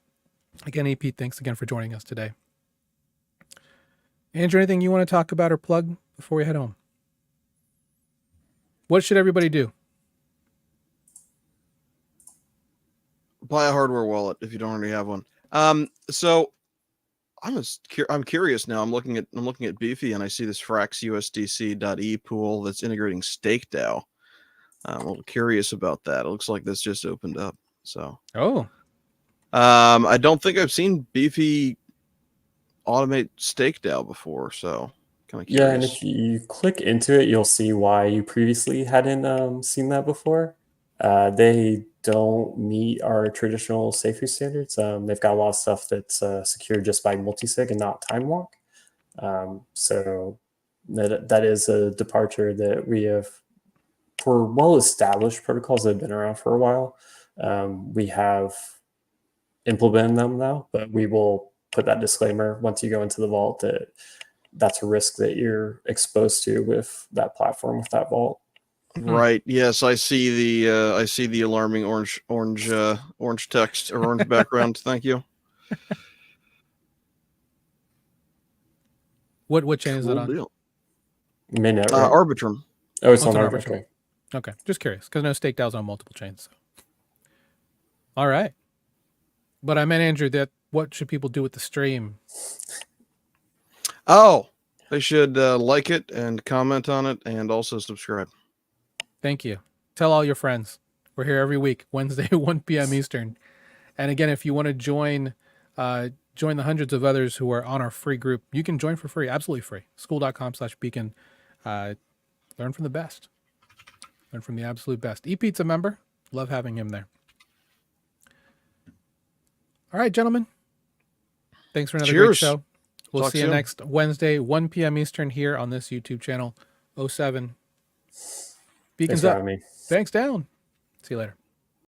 again, EP, thanks again for joining us today. Andrew, anything you want to talk about or plug before we head home? What should everybody do? Buy a hardware wallet if you don't already have one. So I'm curious now. I'm looking at Beefy and I see this fraxusdc.e pool that's integrating StakeDAO. I'm a little curious about that. It looks like this just opened up. So I don't think I've seen Beefy automate StakeDAO before, so kind of curious. Yeah, and if you click into it, you'll see why you previously hadn't seen that before. They don't meet our traditional safety standards. They've got a lot of stuff that's secured just by multisig and not time lock. So that is a departure that we have for well-established protocols that have been around for a while. We have implemented them now, but we will put that disclaimer once you go into the vault that that's a risk that you're exposed to with that platform, with that vault. Right. Yes, I see the alarming orange text or orange background. Thank you. What chain is that on? Deal. Mainnet, right? Arbitrum. Oh, it's on Arbitrum. Okay, just curious because no StakeDAO's on multiple chains. So. All right, but I meant, Andrew, that what should people do with the stream? Oh, they should like it and comment on it and also subscribe. Thank you. Tell all your friends. We're here every week, Wednesday, 1 p.m. Eastern. And again, if you want to join the hundreds of others who are on our free group, you can join for free, absolutely free. School.com/Beacon. Learn from the best. Learn from the absolute best. E-Pete's a member. Love having him there. All right, gentlemen. Thanks for another great show. We'll see you next Wednesday, 1 p.m. Eastern here on this YouTube channel, 07. Beacons up. Thanks down. See you later.